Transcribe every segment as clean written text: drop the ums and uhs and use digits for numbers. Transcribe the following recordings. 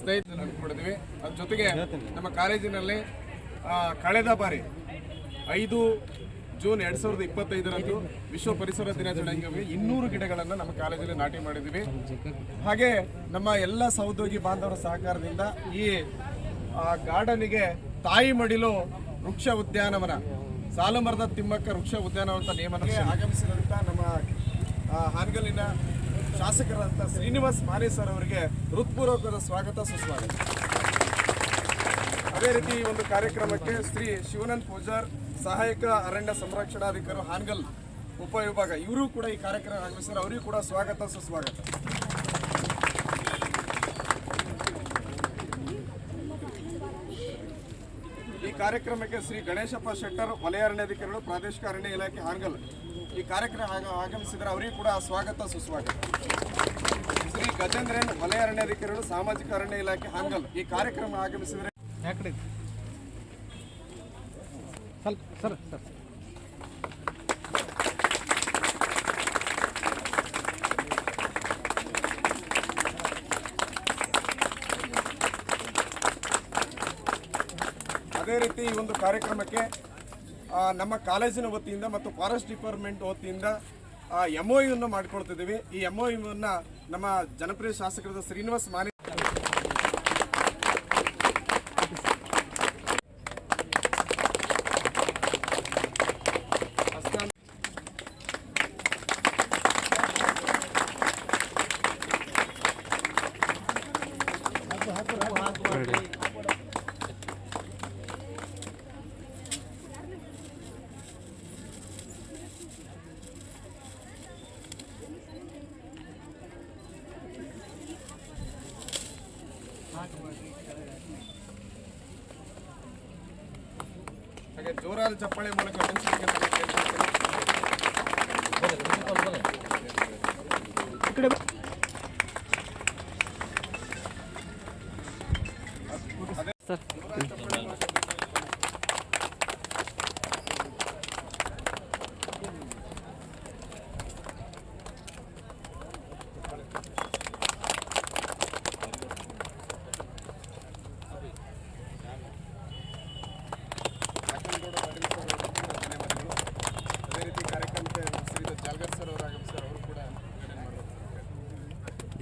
ಸ್ನೇಹಿತರು ಅನ್ಕೊಂಡಿದ್ವಿ. ಅದ್ರ ಜೊತೆಗೆ ನಮ್ಮ ಕಾಲೇಜಿನಲ್ಲಿ ಕಳೆದ ಬಾರಿ 5 ಜೂನ್ 2025ರಂದು ವಿಶ್ವ ಪರಿಸರ ದಿನಾಚರಣೆ 200 ಗಿಡಗಳನ್ನು ನಮ್ಮ ಕಾಲೇಜಲ್ಲಿ ನಾಟಿ ಮಾಡಿದ್ವಿ. ಹಾಗೆ ನಮ್ಮ ಎಲ್ಲ ಸಹೋದ್ಯೋಗಿ ಬಾಂಧವರ ಸಹಕಾರದಿಂದ ಈ ಗಾರ್ಡನಿಗೆ ತಾಯಿ ಮಡಿಲು ವೃಕ್ಷ ಉದ್ಯಾನವನ ಸಾಲುಮರದ ತಿಮ್ಮಕ್ಕ ವೃಕ್ಷ ಉದ್ಯಾನವನ ಅಂತ ನೇಮಕ್ಕೆ ಆಗಮಿಸಿದಂಥ ನಮ್ಮ ಹಾನಗಲ್ಲಿನ ಶಾಸಕರಾದಂಥ ಶ್ರೀನಿವಾಸ್ ಮಾನೆ ಸರ್ ಅವರಿಗೆ ಹೃತ್ಪೂರ್ವಕವಾದ ಸ್ವಾಗತ ಸುಸ್ವಾಗತ. ಅದೇ ರೀತಿ ಈ ಒಂದು ಕಾರ್ಯಕ್ರಮಕ್ಕೆ ಶ್ರೀ ಶಿವಾನಂದ್ ಪೂಜಾರ್ ಸಹಾಯಕ ಅರಣ್ಯ ಸಂರಕ್ಷಣಾಧಿಕಾರಿ ಹಾನಗಲ್ ಉಪವಿಭಾಗ ಇವರು ಕೂಡ ಈ ಕಾರ್ಯಕ್ರಮ ಆಗಮಿಸಿದ್ದಾರೆ. ಅವರಿಗೂ ಕೂಡ ಸ್ವಾಗತ ಸುಸ್ವಾಗತ. ಈ ಕಾರ್ಯಕ್ರಮಕ್ಕೆ ಶ್ರೀ ಗಣೇಶಪ್ಪ ಶೆಟ್ಟರ್ ವಲಯ ಅರಣ್ಯಾಧಿಕಾರಿಗಳು ಪ್ರಾದೇಶಿಕ ಅರಣ್ಯ ಇಲಾಖೆ ಹಾನಗಲ್ ಈ ಕಾರ್ಯಕ್ರಮ ಆಗಮಿಸಿದರೆ ಅವರಿಗೂ ಕೂಡ ಸ್ವಾಗತ ಸುಸ್ವಾಗತ. ಶ್ರೀ ಗಜೇಂದ್ರನ್ ವಲಯ ಅರಣ್ಯಾಧಿಕಾರಿಗಳು ಸಾಮಾಜಿಕ ಅರಣ್ಯ ಇಲಾಖೆ ಹಾನಗಲ್ ಈ ಕಾರ್ಯಕ್ರಮ ಆಗಮಿಸಿದರೆ ಅದೇ ರೀತಿ ಈ ಒಂದು ಕಾರ್ಯಕ್ರಮಕ್ಕೆ ನಮ್ಮ ಕಾಲೇಜಿನ ವತಿಯಿಂದ ಮತ್ತು ಫಾರೆಸ್ಟ್ ಡಿಪಾರ್ಟ್ಮೆಂಟ್ ವತಿಯಿಂದ MOU ಮಾಡಿಕೊಳ್ತಿದ್ದೀವಿ. ಈ MOU ನಮ್ಮ ಜನಪ್ರಿಯ ಶಾಸಕರಾದ ಶ್ರೀನಿವಾಸ್ ಮಾನೆ ಹಾಗೆ ಜೋರಾದ ಚಪ್ಪಾಳೆ ಮೂಲಕ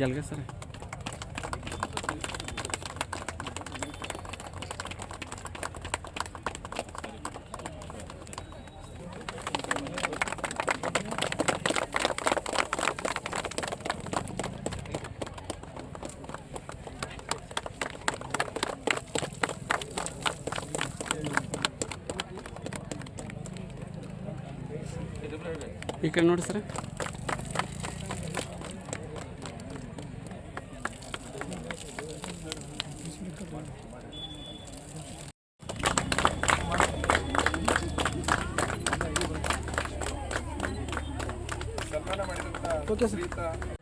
जलगा सर ఇక్కడ ನೋಡಿ ಸರ್ ಸನ್ಮಾನ ಮಾಡಿದಂಥ ಶ್ರೀಯುತ